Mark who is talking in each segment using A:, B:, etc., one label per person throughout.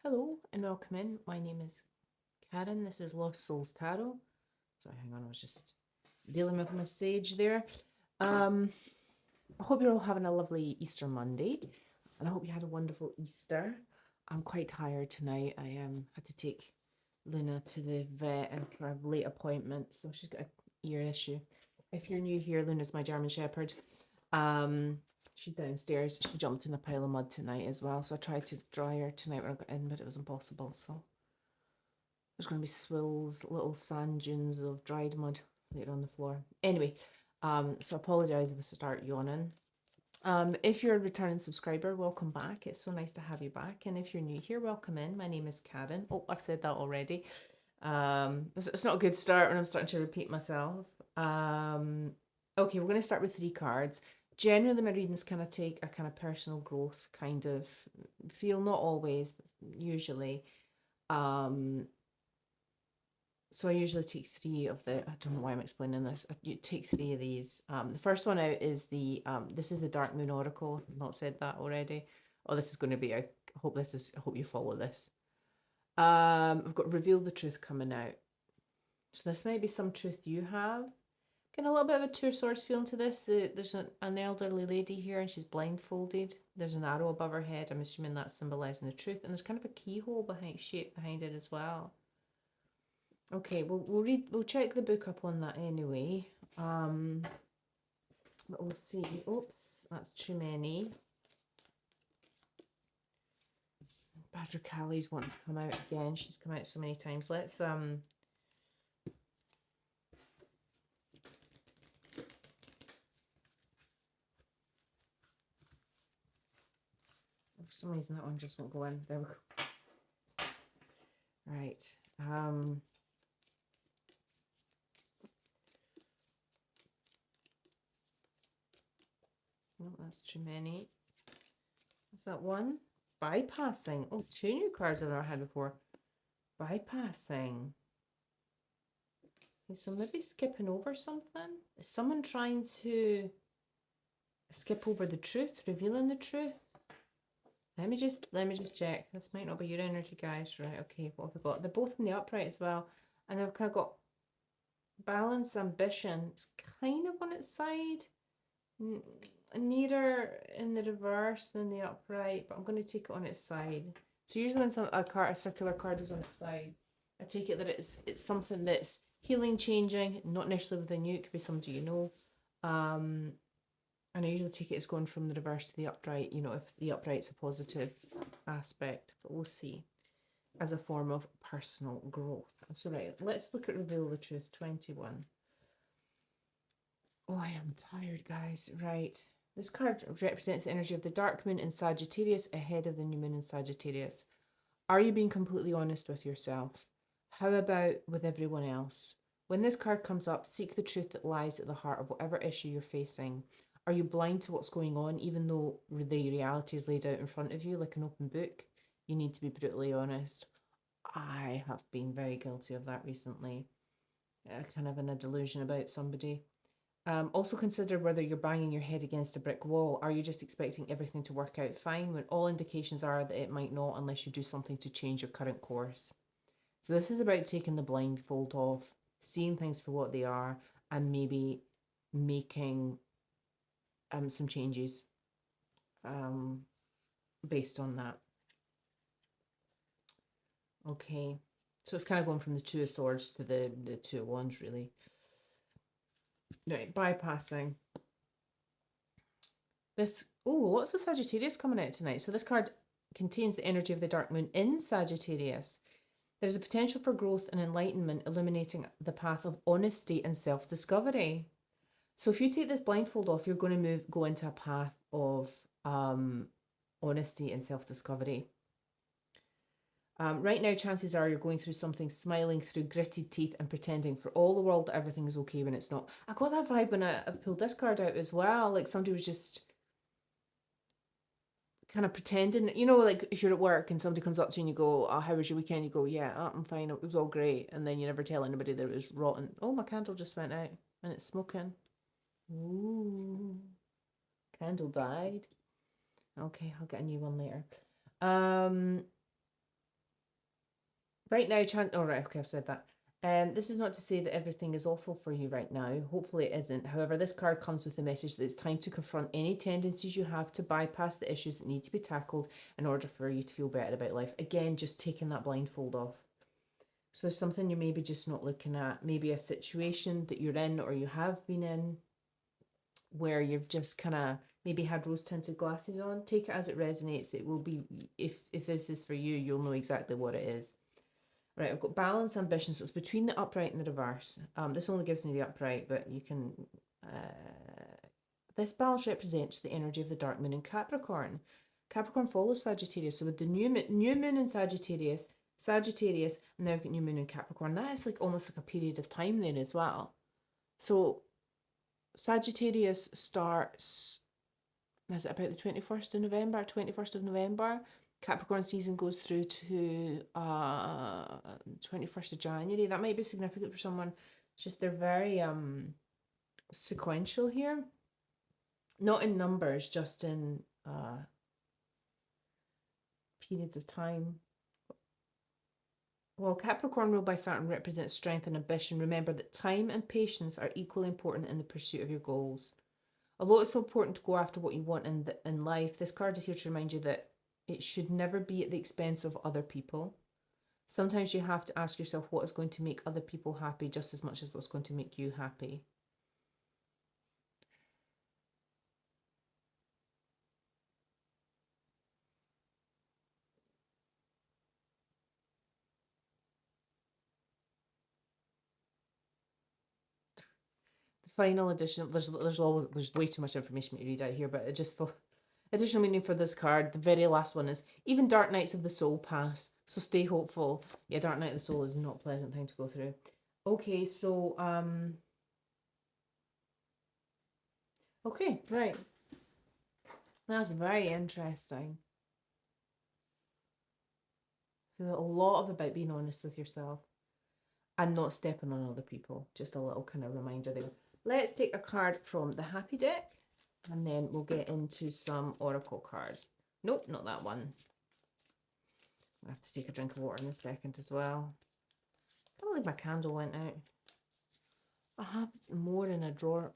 A: Hello and welcome in. My name is Karen. This is Lost Souls Tarot. Sorry, hang on, I was just dealing with my sage there. Um, I hope you're all having a lovely Easter Monday, and I hope you had a wonderful Easter. I'm quite tired tonight. I had to take Luna to the vet and for a late appointment, so she's got an ear issue. If you're new here, Luna's my German Shepherd. Um, she's downstairs. She jumped in a pile of mud tonight as well, so I tried to dry her tonight when I got in, but it was impossible. So there's going to be swills, little sand dunes of dried mud later on the floor. Anyway, so I apologise if I start yawning. If you're a returning subscriber, welcome back. It's so nice to have you back. And if you're new here, welcome in. My name is Karen. Oh, I've said that already. It's not a good start when I'm starting to repeat myself. Okay, we're going to start with 3 cards. Generally, my readings kind of take a kind of personal growth kind of feel, not always, but usually. So I usually take 3 of the, I don't know why I'm explaining this. You take 3 of these. The first one out is this is the Dark Moon Oracle. I've not said that already. Oh, this is going to be, I hope you follow this. We've got Reveal the Truth coming out. So this might be some truth you have. Getting a little bit of a Two Swords feeling to this. There's an elderly lady here and she's blindfolded. There's an arrow above her head. I'm assuming that's symbolising the truth. And there's kind of a keyhole shape behind it as well. Okay, we'll check the book up on that anyway. But we'll see. Oops, that's too many. Badger Callie's wanting to come out again. She's come out so many times. Let's For some reason that one just won't go in. There we go. Right. Oh, that's too many. Is that one? Bypassing. Oh, 2 new cards I've never had before. Bypassing. Okay, so maybe skipping over something. Is someone trying to skip over the truth, revealing the truth? Let me just check. This might not be your energy, guys. Right, okay, what have we got? They're both in the upright as well. And they've kind of got balance, ambition. It's kind of on its side. Nearer in the reverse than the upright, but I'm going to take it on its side. So usually when a circular card is on its side, I take it that it's something that's healing, changing, not necessarily within you. It could be somebody you know. And I usually take it as going from the reverse to the upright, if the upright's a positive aspect, but we'll see, as a form of personal growth. So, right, let's look at Reveal the Truth 21. Oh, I am tired, guys. Right. This card represents the energy of the dark moon in Sagittarius ahead of the new moon in Sagittarius. Are you being completely honest with yourself? How about with everyone else? When this card comes up, seek the truth that lies at the heart of whatever issue you're facing. Are you blind to what's going on, even though the reality is laid out in front of you like an open book? You need to be brutally honest. I have been very guilty of that recently, kind of in a delusion about somebody. Also consider whether you're banging your head against a brick wall. Are you just expecting everything to work out fine when all indications are that it might not unless you do something to change your current course? So this is about taking the blindfold off, seeing things for what they are, and maybe making some changes based on that. Okay, so it's kind of going from the Two of Swords to the Two of Wands, really. Right, bypassing. Lots of Sagittarius coming out tonight. So this card contains the energy of the dark moon in Sagittarius. There's a potential for growth and enlightenment, illuminating the path of honesty and self-discovery. So if you take this blindfold off, you're going to go into a path of honesty and self-discovery. Right now, chances are you're going through something, smiling through gritted teeth and pretending for all the world that everything is okay when it's not. I got that vibe when I pulled this card out as well. Like somebody was just kind of pretending, like if you're at work and somebody comes up to you and you go, "Oh, how was your weekend?" You go, "Yeah, I'm fine. It was all great." And then you never tell anybody that it was rotten. Oh, my candle just went out and it's smoking. Ooh, candle died. Okay, I'll get a new one later. Right now, oh, right, okay, I've said that. This is not to say that everything is awful for you right now. Hopefully, it isn't. However, this card comes with the message that it's time to confront any tendencies you have to bypass the issues that need to be tackled in order for you to feel better about life. Again, just taking that blindfold off. So, there's something you're maybe just not looking at, maybe a situation that you're in or you have been in where you've just kind of maybe had rose tinted glasses on. Take it as it resonates. It will be, if this is for you, you'll know exactly what it is. Right, I've got balance, ambition, so it's between the upright and the reverse. This only gives me the upright, but you can. This balance represents the energy of the dark moon in Capricorn. Capricorn follows Sagittarius, so with the new moon in Sagittarius, and now we've got new moon in Capricorn. That is like almost like a period of time then as well. So Sagittarius starts, is it about the 21st of November? 21st of November. Capricorn season goes through to 21st of January. That might be significant for someone. It's just they're very sequential here. Not in numbers, just in periods of time. While Capricorn ruled by Saturn represents strength and ambition, remember that time and patience are equally important in the pursuit of your goals. Although it's so important to go after what you want in life, this card is here to remind you that it should never be at the expense of other people. Sometimes you have to ask yourself what is going to make other people happy just as much as what's going to make you happy. The final edition, there's way too much information to read out here, but it just for additional meaning for this card, the very last one is even dark nights of the soul pass, so stay hopeful. Yeah, dark night of the soul is not a pleasant thing to go through. Okay, so okay, right. That's very interesting. So a lot of about being honest with yourself and not stepping on other people. Just a little kind of reminder there. Let's take a card from the Happy deck and then we'll get into some Oracle cards. Nope, not that one. I have to take a drink of water in a second as well. I can't believe my candle went out. I have more in a drawer.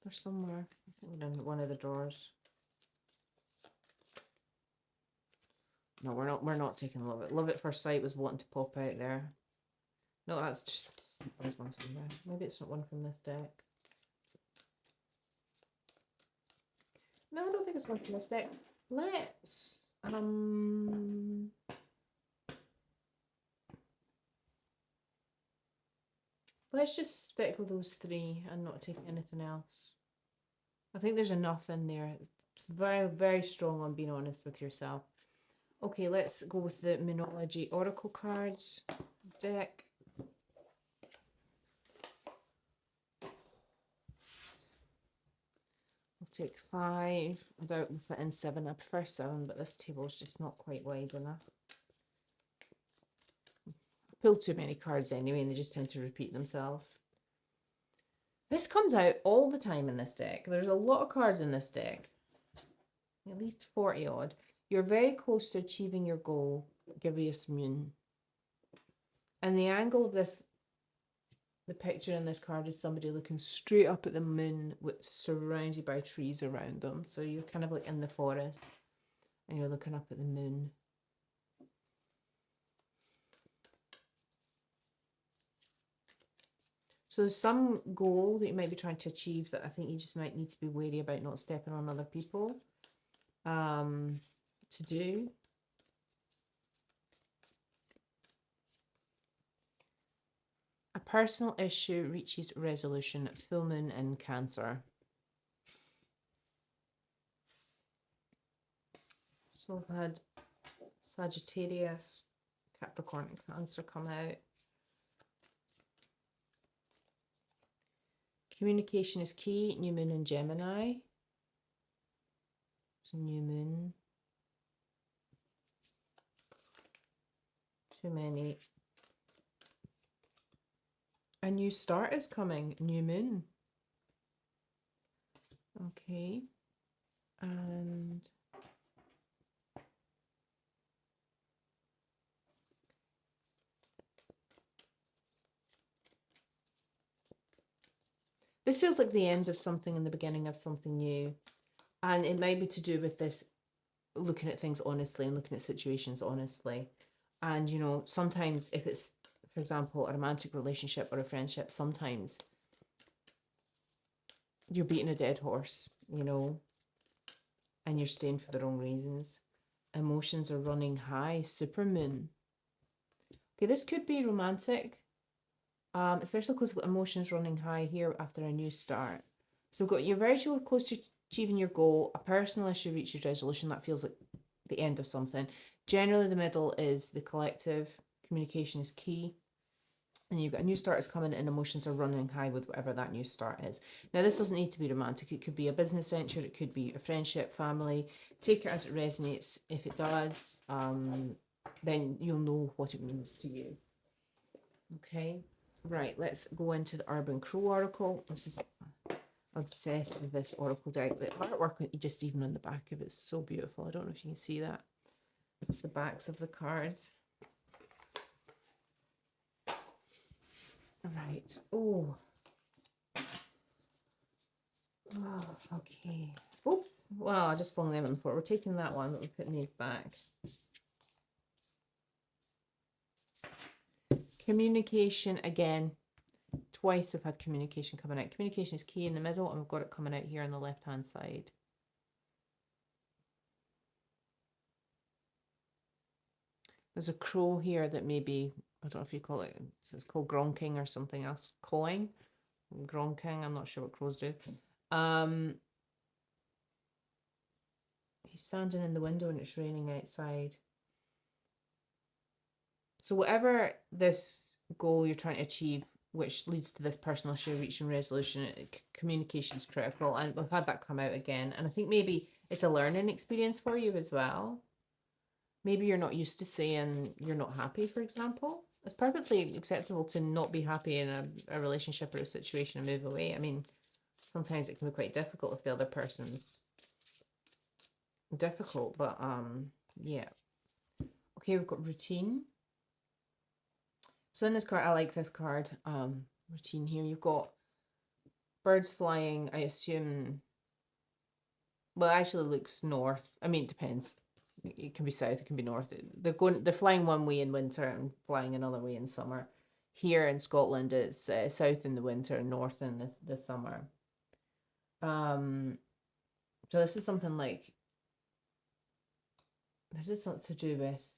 A: There's somewhere. I think in one of the drawers. No, we're not taking Love It. Love It First Sight was wanting to pop out there. No, that's just there's one somewhere. Maybe it's not one from this deck. No, I don't think it's one from this deck. Let's just stick with those three and not take anything else. I think there's enough in there. It's very, very strong on being honest with yourself. Okay, let's go with the Moonology Oracle cards deck. I'll take 5. I doubt we'll fit in 7. I prefer 7, but this table is just not quite wide enough. I pull too many cards anyway, and they just tend to repeat themselves. This comes out all the time in this deck. There's a lot of cards in this deck. At least 40 odd. You're very close to achieving your goal, Gibeus Moon. And the angle of this, the picture in this card is somebody looking straight up at the moon with surrounded by trees around them. So you're kind of like in the forest and you're looking up at the moon. So there's some goal that you might be trying to achieve that I think you just might need to be wary about not stepping on other people to do. A personal issue reaches resolution. Full moon in Cancer. So I've had Sagittarius, Capricorn, and Cancer come out. Communication is key. New moon in Gemini. So new moon. Too many. A new start is coming. New moon. Okay. And This feels like the end of something and the beginning of something new. And it might be to do with this looking at things honestly and looking at situations honestly. And, you know, sometimes if it's, for example, a romantic relationship or a friendship, sometimes you're beating a dead horse, you know, and you're staying for the wrong reasons. Emotions are running high, supermoon. Okay, this could be romantic, especially because we've got emotions running high here after a new start. So we've got you're very close to achieving your goal. A personal issue reaches resolution. That feels like the end of something. Generally, the middle is the collective. Communication is key. And you've got a new start is coming and emotions are running high with whatever that new start is. Now, this doesn't need to be romantic. It could be a business venture. It could be a friendship, family. Take it as it resonates. If it does, then you'll know what it means to you. Okay, right, let's go into the Urban Crow Oracle. This is obsessed with this Oracle deck. The artwork, just even on the back of it, is so beautiful. I don't know if you can see that. It's the backs of the cards. Right. Oh. Oh, okay. Oops. Well, I just flung them in before. We're taking that one, but we're putting these back. Communication again. Twice we've had communication coming out. Communication is key in the middle, and we've got it coming out here on the left-hand side. There's a crow here that maybe, I don't know if you call it, so it's called gronking or something else. Cawing? Gronking, I'm not sure what crows do. He's standing in the window and it's raining outside. So whatever this goal you're trying to achieve, which leads to this personal issue reaching resolution, communication is critical. And we've had that come out again. And I think maybe it's a learning experience for you as well. Maybe you're not used to saying you're not happy, for example. It's perfectly acceptable to not be happy in a relationship or a situation and move away. I mean, sometimes it can be quite difficult if the other person's difficult, but yeah. Okay, we've got routine. So in this card, I like this card, routine here. You've got birds flying, I assume. Well, it actually looks north. I mean, it depends. It can be south, it can be north. They're flying one way in winter and flying another way in summer. Here in Scotland, it's south in the winter and north in the summer. So this is something like, this is something to do with,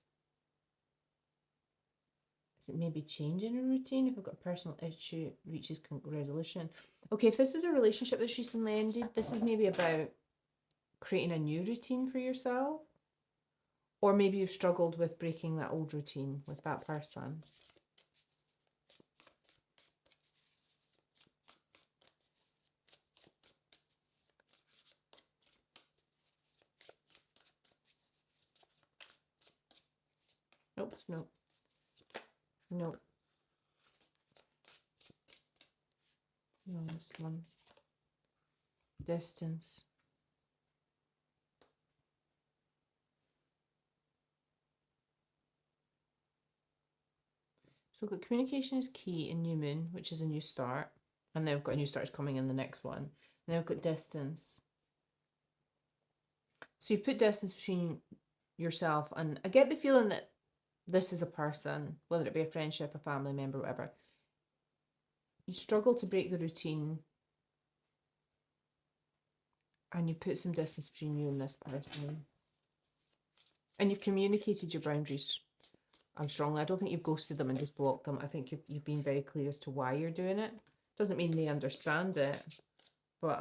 A: is it maybe changing a routine? If I've got a personal issue reaches resolution. Okay, if this is a relationship that's recently ended, this is maybe about creating a new routine for yourself. Or maybe you've struggled with breaking that old routine with that person. Oops, no. No. No, this one. Distance. So we've got communication is key in new moon, which is a new start. And then we've got a new start is coming in the next one. And then we've got distance. So you put distance between yourself, and I get the feeling that this is a person, whether it be a friendship, a family member, whatever. You struggle to break the routine and you put some distance between you and this person. And you've communicated your boundaries strongly. I don't think you've ghosted them and just blocked them. I think you've been very clear as to why you're doing it. Doesn't mean they understand it, but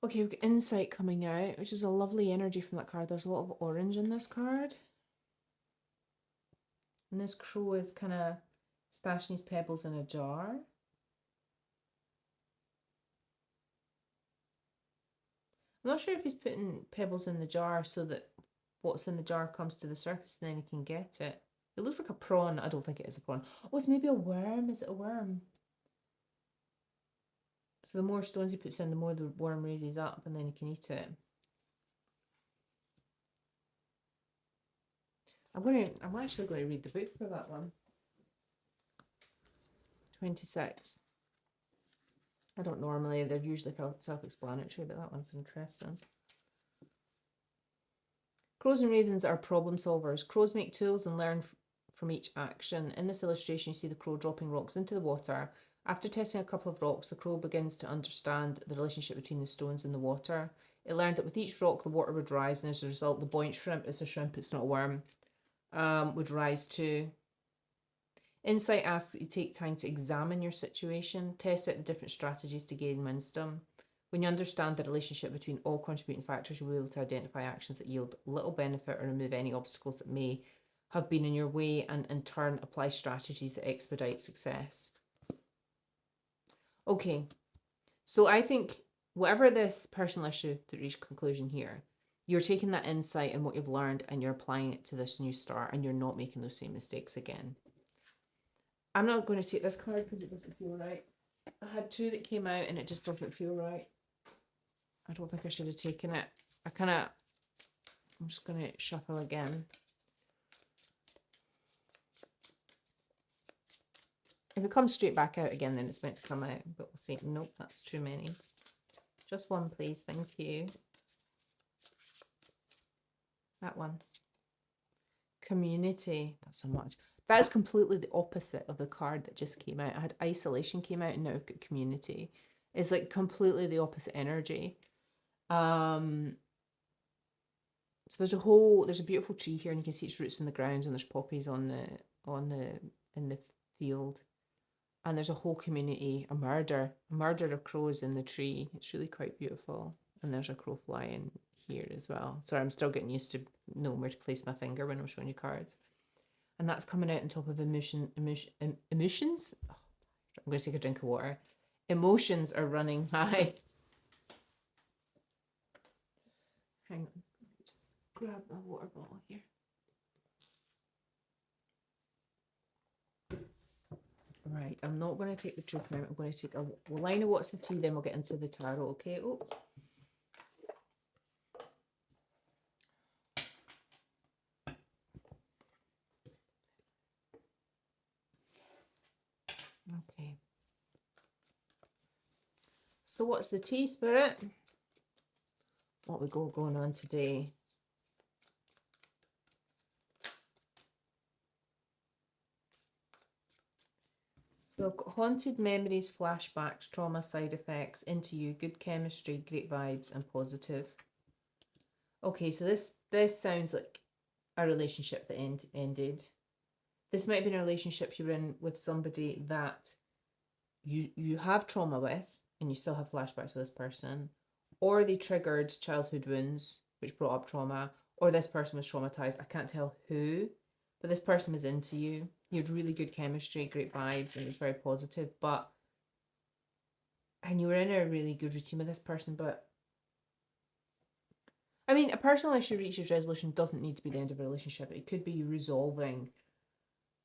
A: okay, we've got insight coming out, which is a lovely energy from that card. There's a lot of orange in this card. And this crow is kind of stashing his pebbles in a jar. I'm not sure if he's putting pebbles in the jar so that what's in the jar comes to the surface and then he can get it. It looks like a prawn. I don't think it is a prawn. Oh, it's maybe a worm. Is it a worm? So the more stones he puts in, the more the worm raises up and then he can eat it. I'm actually going to read the book for that one. 26. I don't normally, they're usually self-explanatory, but that one's interesting. Crows and ravens are problem solvers. Crows make tools and learn from each action. In this illustration, you see the crow dropping rocks into the water. After testing a couple of rocks, the crow begins to understand the relationship between the stones and the water. It learned that with each rock, the water would rise, and as a result, the buoyant shrimp, it's a shrimp, it's not a worm, would rise too. Insight asks that you take time to examine your situation, test out the different strategies to gain wisdom. When you understand the relationship between all contributing factors, you'll be able to identify actions that yield little benefit or remove any obstacles that may have been in your way, and in turn apply strategies that expedite success. Okay, so I think whatever this personal issue that reached conclusion here, you're taking that insight and what you've learned and you're applying it to this new start, and you're not making those same mistakes again. I'm not going to take this card because it doesn't feel right. I had two that came out and it just doesn't feel right. I don't think I should have taken it. I'm just going to shuffle again. If it comes straight back out again, then it's meant to come out, but we'll see. Nope, that's too many. Just one, please. Thank you. That one. Community. That's so much. That is completely the opposite of the card that just came out. I had isolation came out and now I've got community. It's like completely the opposite energy. So there's a beautiful tree here, and you can see its roots in the ground, and there's poppies in the field. And there's a whole community, a murder of crows in the tree. It's really quite beautiful. And there's a crow flying here as well. Sorry, I'm still getting used to knowing where to place my finger when I'm showing you cards. And that's coming out on top of emotions. Oh, I'm going to take a drink of water. Emotions are running high. Hang on, just grab my water bottle here. Right, I'm not going to take the truth now. I'm going to take a line of what's the tea, then we'll get into the tarot, okay? Oops. Okay. So what's the tea, Spirit? What we got going on today? So I've got haunted memories, flashbacks, trauma, side effects, into you, good chemistry, great vibes, and positive. Okay, so this sounds like a relationship that ended. This might have been a relationship you were in with somebody that you have trauma with, and you still have flashbacks with this person, or they triggered childhood wounds, which brought up trauma, or this person was traumatized. I can't tell who, but this person was into you. You had really good chemistry, great vibes, and it was very positive, and you were in a really good routine with this person, but I mean, a personal issue reaches resolution doesn't need to be the end of a relationship. It could be you resolving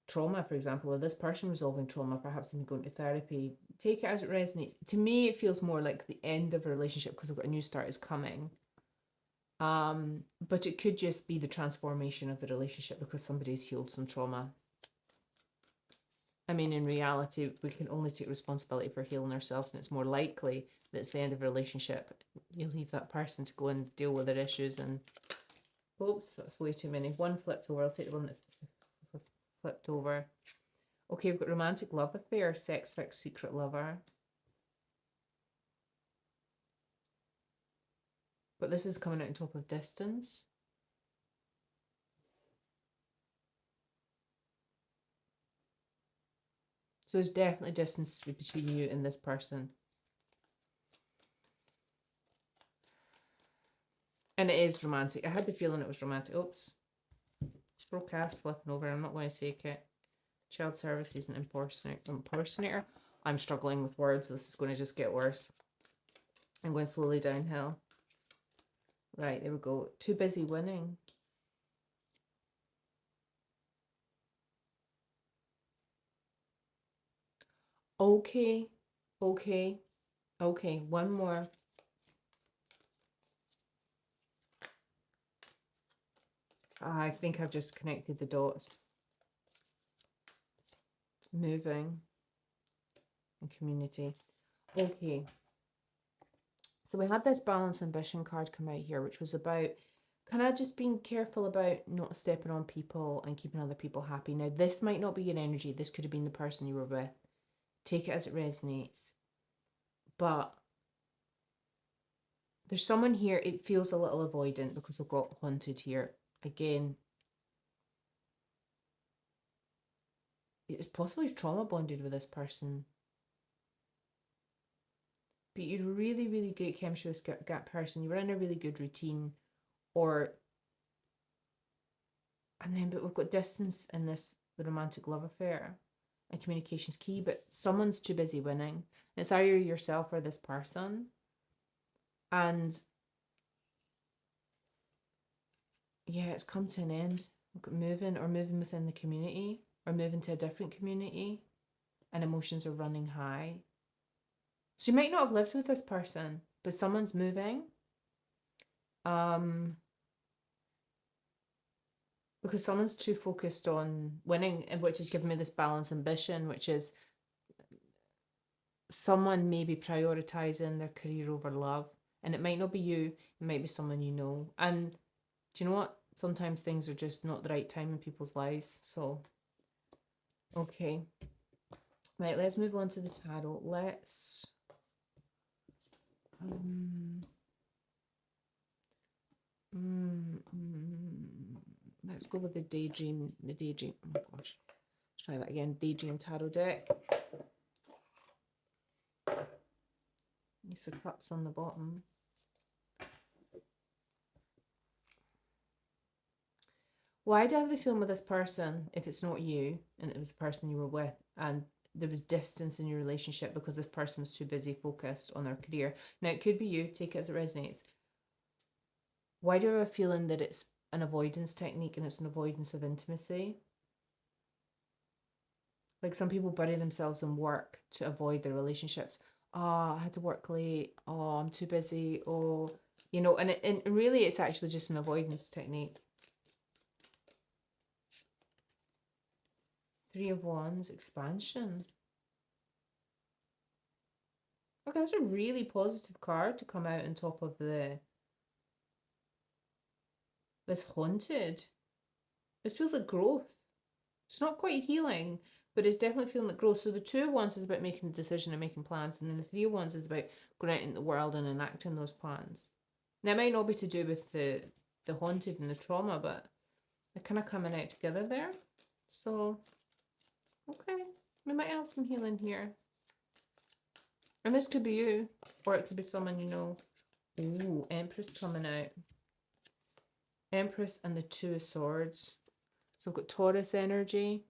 A: trauma, for example, or this person resolving trauma, perhaps them going to therapy. Take it as it resonates. To me, it feels more like the end of a relationship because I've got a new start is coming. But it could just be the transformation of the relationship because somebody's healed some trauma. I mean, in reality, we can only take responsibility for healing ourselves, and it's more likely that it's the end of a relationship. You leave that person to go and deal with their issues, and oops, that's way too many. One flipped over. I'll take the one that flipped over. Okay, we've got romantic love affair, sex fix, secret lover. But this is coming out on top of distance. So there's definitely distance between you and this person. And it is romantic. I had the feeling it was romantic. Oops. Just broke cast flipping over. I'm not going to take it. Child services and impersonator. I'm struggling with words. This is going to just get worse. I'm going slowly downhill. Right, there we go. Too busy winning. Okay. One more. I think I've just connected the dots. Moving and community. Okay. So we had this balance ambition card come out here, which was about kind of just being careful about not stepping on people and keeping other people happy. Now, this might not be your energy. This could have been the person you were with. Take it as it resonates. But there's someone here, it feels a little avoidant because we've got haunted here. Again, it's possibly trauma bonded with this person. But you're really, really great chemistry with that person. You were in a really good routine. But we've got distance in this, the romantic love affair. And communication's key, but someone's too busy winning. It's either yourself or this person. And yeah, it's come to an end. We've got moving within the community, or moving to a different community, and emotions are running high. So you might not have lived with this person, but someone's moving. Because someone's too focused on winning, and which is giving me this balance ambition, which is someone maybe prioritizing their career over love. And it might not be you, it might be someone you know. And do you know what? Sometimes things are just not the right time in people's lives. So, okay. Right, let's move on to the tarot. Let's let's go with the daydream. Oh my gosh. Let's try that again. Daydream tarot deck. Use the cups on the bottom. Why do I have the feeling with this person, if it's not you, and it was the person you were with, and there was distance in your relationship because this person was too busy focused on their career? Now, it could be you. Take it as it resonates. Why do I have a feeling that it's an avoidance technique and it's an avoidance of intimacy? Like some people bury themselves in work to avoid their relationships. Oh, I had to work late. Oh, I'm too busy. Oh, and really it's actually just an avoidance technique. Three of Wands, expansion. Okay, that's a really positive card to come out on top of this haunted. This feels like growth. It's not quite healing, but it's definitely feeling like growth. So the Two of Wands is about making a decision and making plans, and then the Three of Wands is about going out in the world and enacting those plans. Now, it might not be to do with the haunted and the trauma, but they're kind of coming out together there. So, okay, we might have some healing here. And this could be you, or it could be someone you know. Ooh, Empress coming out. Empress and the Two of Swords. So we've got Taurus energy.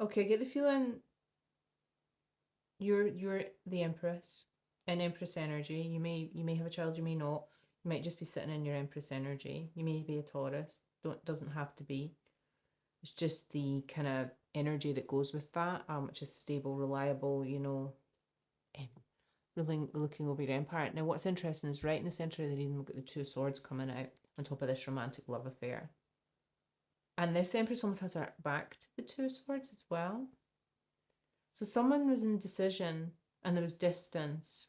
A: Okay, I get the feeling you're the Empress and Empress energy. You may have a child, you may not. You might just be sitting in your Empress energy. You may be a Taurus. Doesn't have to be. It's just the kind of energy that goes with that, which is stable, reliable, really looking over your empire. Now, what's interesting is right in the center of the reading, we've got the Two of Swords coming out on top of this romantic love affair. And this Empress almost has her back to the Two of Swords as well. So someone was in decision and there was distance.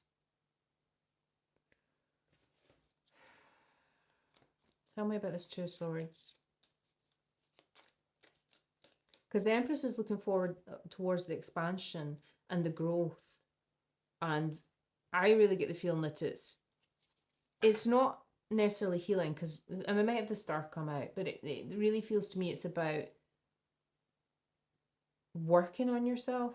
A: Tell me about this Two of Swords. Because the Empress is looking forward towards the expansion and the growth. And I really get the feeling that it's not necessarily healing, because I might have the Star come out, but it really feels to me it's about working on yourself.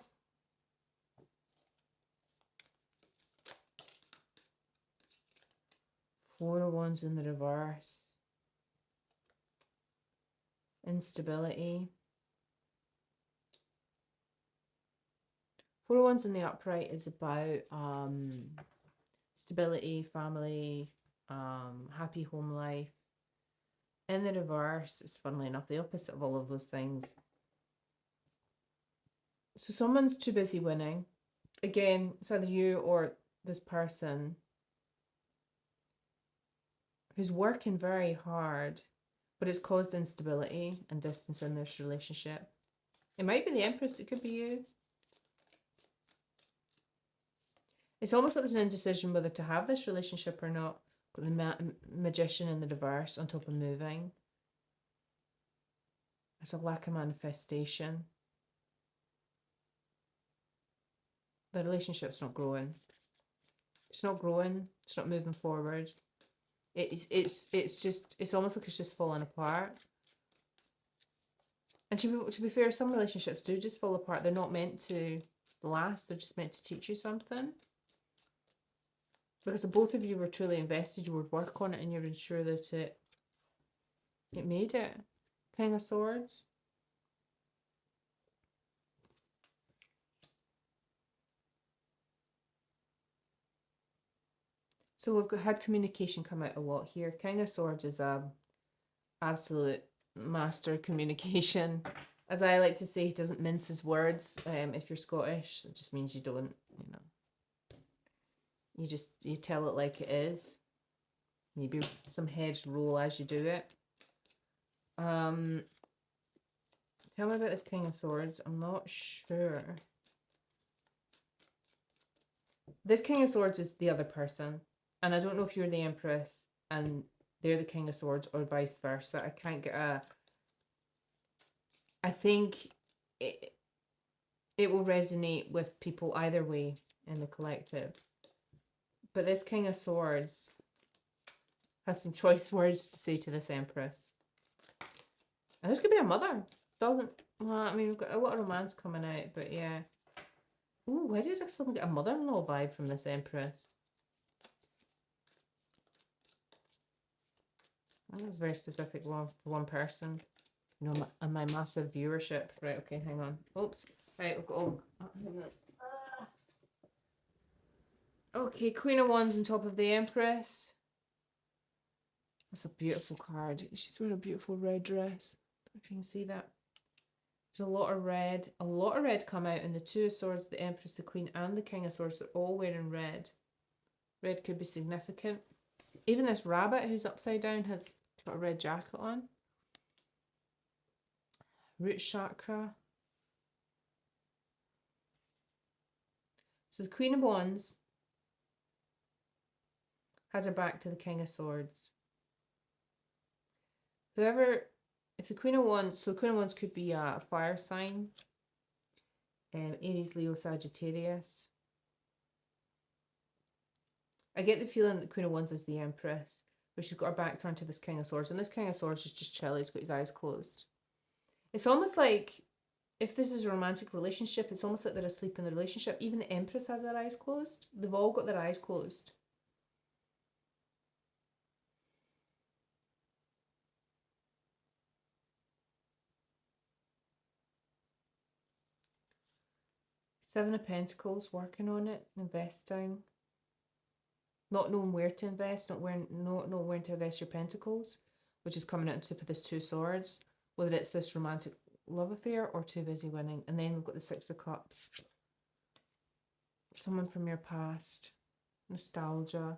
A: Four of Wands in the reverse. Instability. Four of Wands in the upright is about stability, family, happy home life. In the reverse, it's funnily enough the opposite of all of those things. So someone's too busy winning. again, it's either you or this person who's working very hard, but it's caused instability and distance in this relationship. It might be the Empress, it could be you. It's almost like there's an indecision whether to have this relationship or not. Got the Magician and the Reverse on top of moving. It's a lack of manifestation. The relationship's not growing. It's not growing. It's not moving forward. It's almost like it's just falling apart. And to be fair, some relationships do just fall apart. They're not meant to last. They're just meant to teach you something. Because if both of you were truly invested, you would work on it and you would ensure that it made it. King of Swords. So we've had communication come out a lot here. King of Swords is a absolute master communication. As I like to say, he doesn't mince his words. If you're Scottish, it just means you don't, you tell it like it is. Maybe some heads roll as you do it. Tell me about this King of Swords. I'm not sure. This King of Swords is the other person. And I don't know if you're the Empress and they're the King of Swords or vice versa. I can't get a... I think it will resonate with people either way in the collective. But this King of Swords has some choice words to say to this Empress. And this could be a mother. Doesn't... Well, I mean, we've got a lot of romance coming out, but yeah. Ooh, why does I suddenly get a mother-in-law vibe from this Empress? That's very specific for one person. You know, and my massive viewership. Right, okay, hang on. Oops. Right, we've got all... Okay, Queen of Wands on top of the Empress. That's a beautiful card. She's wearing a beautiful red dress. I don't know if you can see that. There's a lot of red. A lot of red come out in the Two of Swords, the Empress, the Queen, and the King of Swords. They're all wearing red. Red could be significant. Even this rabbit who's upside down has got a red jacket on. Root chakra. So the Queen of Wands has her back to the King of Swords. Whoever, if the Queen of Wands, so the Queen of Wands could be a fire sign. Aries, Leo, Sagittarius. I get the feeling that the Queen of Wands is the Empress, but she's got her back turned to this King of Swords, and this King of Swords is just chill. He's got his eyes closed. It's almost like, if this is a romantic relationship, it's almost like they're asleep in the relationship. Even the Empress has their eyes closed. They've all got their eyes closed. Seven of Pentacles, working on it, investing. Not knowing where to invest, not knowing where to invest your pentacles, which is coming out on top of this Two Swords. Whether it's this romantic love affair or too busy winning. And then we've got the Six of Cups. Someone from your past. Nostalgia.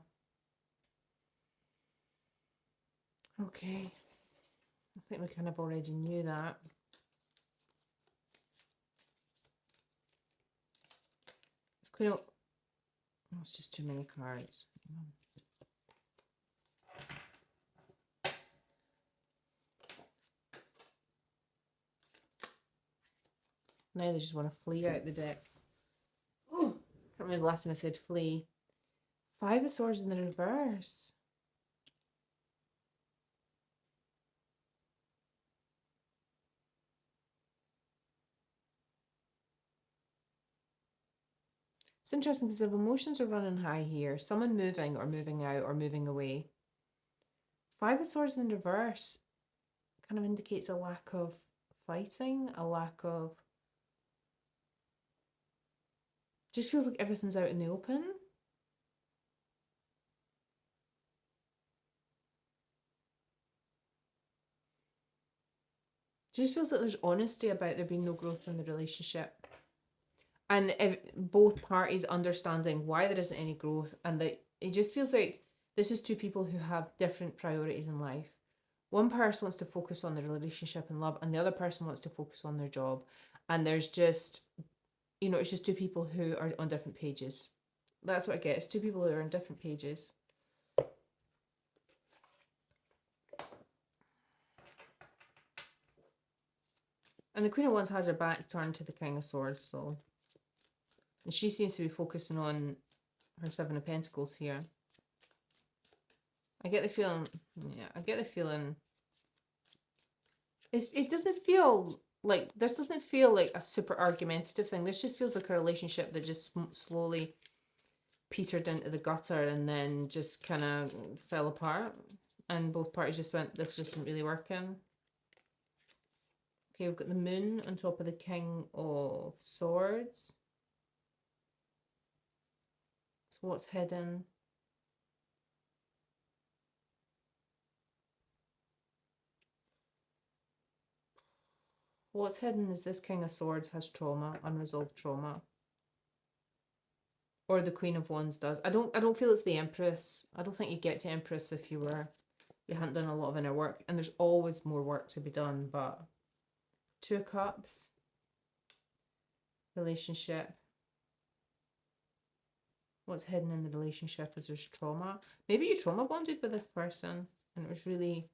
A: Okay. I think we kind of already knew that. It's Queen of... Oh, it's just too many cards. Now they just want to flee out the deck. Oh, can't remember the last time I said flee. Five of Swords in the reverse. It's interesting because if emotions are running high here, someone moving or moving out or moving away. Five of Swords in the reverse kind of indicates a lack of fighting, a lack of... Just feels like everything's out in the open. Just feels like there's honesty about there being no growth in the relationship. And if both parties understanding why there isn't any growth, and that it just feels like this is two people who have different priorities in life. One person wants to focus on their relationship and love, and the other person wants to focus on their job. And there's just, it's just two people who are on different pages. That's what I get. It's two people who are on different pages. And the Queen of Wands has her back turned to the King of Swords, so. And she seems to be focusing on her Seven of Pentacles here. I get the feeling, it doesn't feel like, this doesn't feel like a super argumentative thing. This just feels like a relationship that just slowly petered into the gutter and then just kind of fell apart. And both parties just went, this just isn't really working. Okay, we've got the Moon on top of the King of Swords. So what's hidden? What's hidden is this King of Swords has trauma, unresolved trauma. Or the Queen of Wands does. I don't feel it's the Empress. I don't think you get to Empress if you hadn't done a lot of inner work. And there's always more work to be done, but Two of Cups, relationship. What's hidden in the relationship is there's trauma. Maybe you trauma bonded with this person and it was really...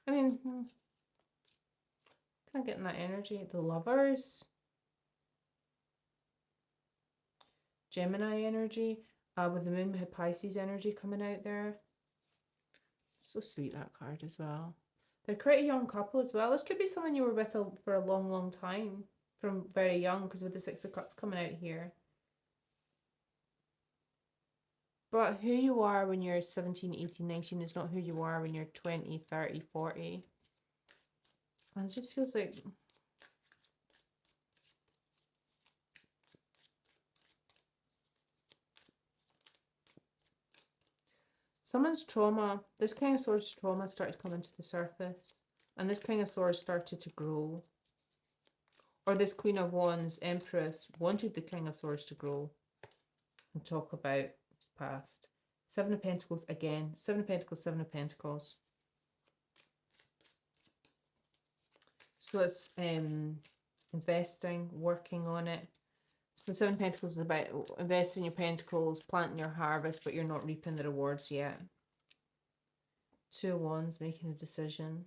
A: I mean, kind of getting that energy. The Lovers. Gemini energy. With the Moon, we had Pisces energy coming out there. So sweet, that card as well. They're quite a young couple as well. This could be someone you were with for a long, long time. From very young, because with the Six of Cups coming out here. But who you are when you're 17, 18, 19 is not who you are when you're 20, 30, 40. And it just feels like... someone's trauma, this King of Swords trauma started to come into the surface. And this King of Swords started to grow. Or this Queen of Wands, Empress, wanted the King of Swords to grow. And talk about his past. Seven of Pentacles again. Seven of Pentacles, Seven of Pentacles. So it's investing, working on it. So the Seven of Pentacles is about investing your pentacles, planting your harvest, but you're not reaping the rewards yet. Two of Wands, making a decision.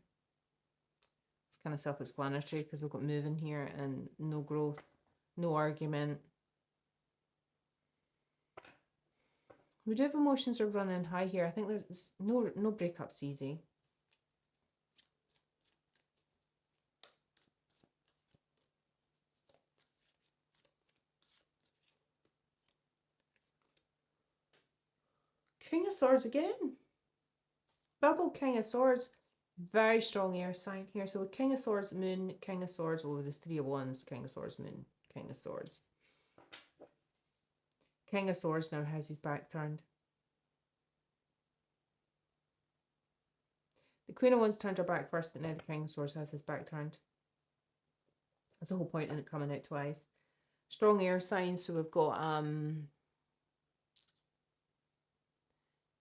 A: It's kind of self-explanatory because we've got moving here and no growth, no argument. We do have emotions are running high here. I think there's no breakups easy. King of Swords again. Double King of Swords. Very strong air sign here. So King of Swords, Moon, King of Swords, over the Three of Wands, King of Swords, Moon, King of Swords. King of Swords now has his back turned. The Queen of Wands turned her back first, but now the King of Swords has his back turned. That's the whole point in it coming out twice. Strong air signs, so we've got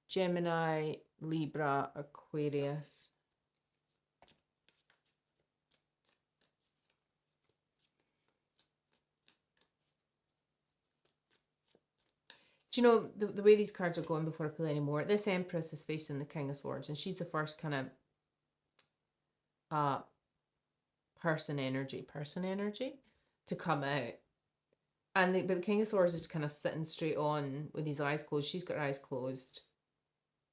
A: Gemini, Libra, Aquarius. Do you know, the way these cards are going before I pull any more, this Empress is facing the King of Swords, and she's the first kind of person energy to come out. And but the King of Swords is kind of sitting straight on with his eyes closed. She's got her eyes closed.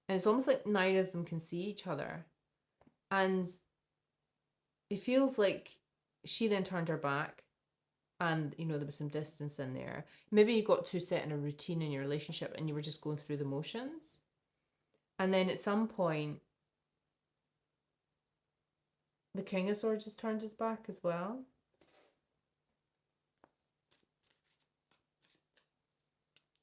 A: And it's almost like neither of them can see each other. And it feels like she then turned her back. And, there was some distance in there. Maybe you got too set in a routine in your relationship and you were just going through the motions. And then at some point, the King of Swords has turned his back as well.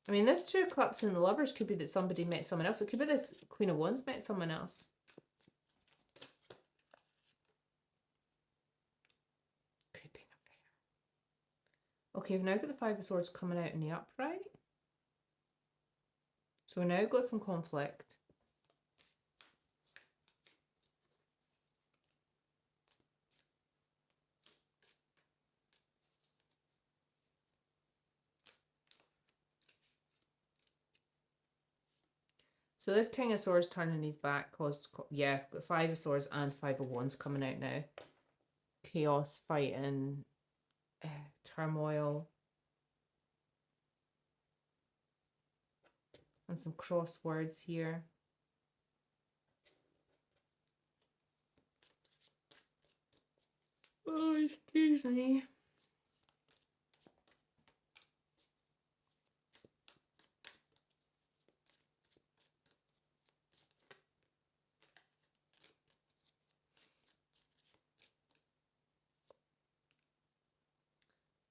A: I mean, this Two of Cups and the Lovers could be that somebody met someone else. It could be this Queen of Wands met someone else. Okay, we've now got the Five of Swords coming out in the upright. So we've now got some conflict. So this King of Swords turning his back caused, yeah, got Five of Swords and Five of Wands coming out now. Chaos, fighting, turmoil. And some crosswords here. Oh, excuse me.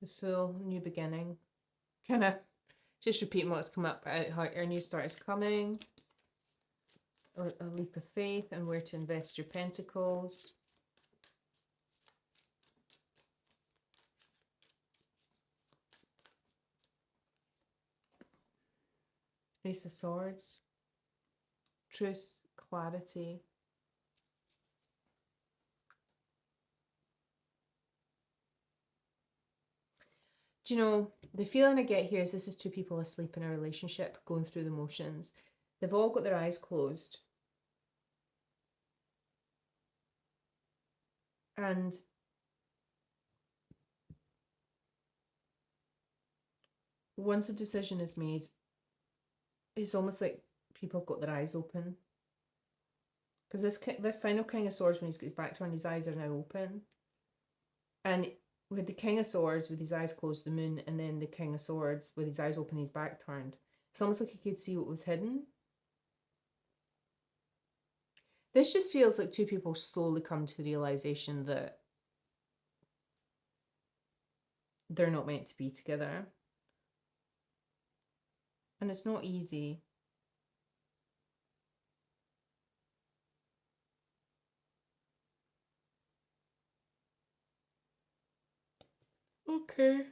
A: The Fool, new beginning. Kind of just repeating what's come up about how our new start is coming. A leap of faith and where to invest your pentacles. Ace of Swords. Truth, clarity. Do you know, the feeling I get here is this is two people asleep in a relationship, going through the motions. They've all got their eyes closed. And once a decision is made, it's almost like people have got their eyes open. Because this final King of Swords, when he's got his back turned, his eyes are now open. And with the King of Swords with his eyes closed, the moon, and then the King of Swords with his eyes open, his back turned, it's almost like he could see what was hidden. This just feels like two people slowly come to the realization that they're not meant to be together. And it's not easy. Okay.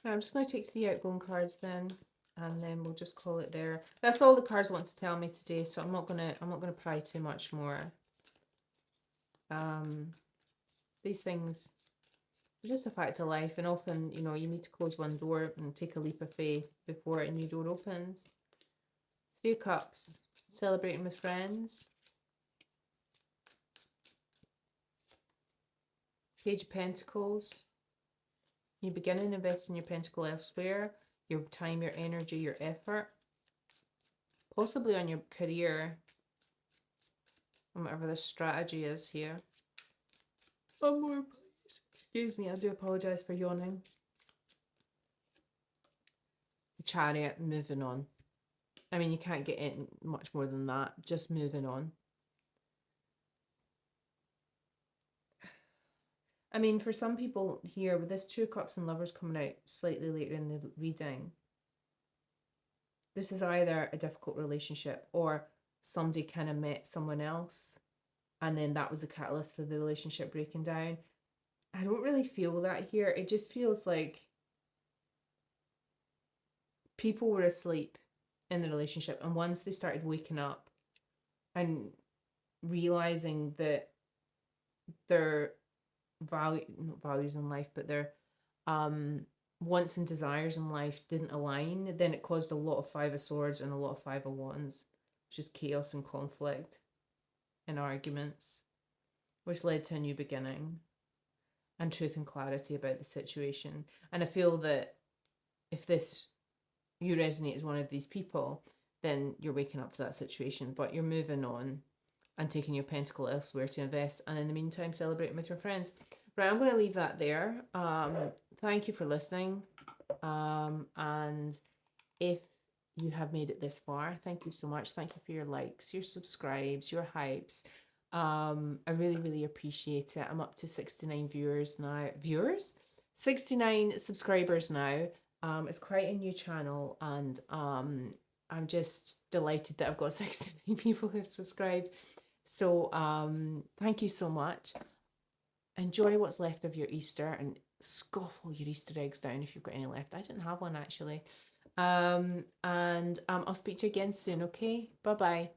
A: I'm just going to take 3 outgoing cards then, and then we'll just call it there. That's all the cards want to tell me today, so I'm not gonna pry too much more. These things are just a fact of life, and often, you know, you need to close one door and take a leap of faith before a new door opens. 3 of Cups, celebrating with friends. Page of Pentacles. You begin and invest in your pentacle elsewhere, your time, your energy, your effort, possibly on your career, and whatever the strategy is here. One more, please. Excuse me, I do apologise for yawning. The Chariot, moving on. I mean, you can't get in much more than that, just moving on. I mean, for some people here, with this 2 of Cups and Lovers coming out slightly later in the reading, this is either a difficult relationship or somebody kind of met someone else and then that was a catalyst for the relationship breaking down. I don't really feel that here. It just feels like people were asleep in the relationship, and once they started waking up and realizing that their not values in life, but their wants and desires in life didn't align, then it caused a lot of 5 of Swords and a lot of 5 of Wands, which is chaos and conflict and arguments, which led to a new beginning and truth and clarity about the situation. And I feel that if you resonate as one of these people, then you're waking up to that situation, but you're moving on and taking your pentacle elsewhere to invest, and in the meantime celebrating with your friends. Right, I'm going to leave that there. Thank you for listening, and if you have made it this far, thank you so much. Thank you for your likes, your subscribes, your hypes. I really appreciate it. I'm up to 69 viewers now. 69 subscribers now. It's quite a new channel, and I'm just delighted that I've got 69 people who have subscribed. So thank you so much. enjoy what's left of your Easter and scoff all your Easter eggs down if you've got any left. I didn't have one actually. And I'll speak to you again soon, okay? Bye bye.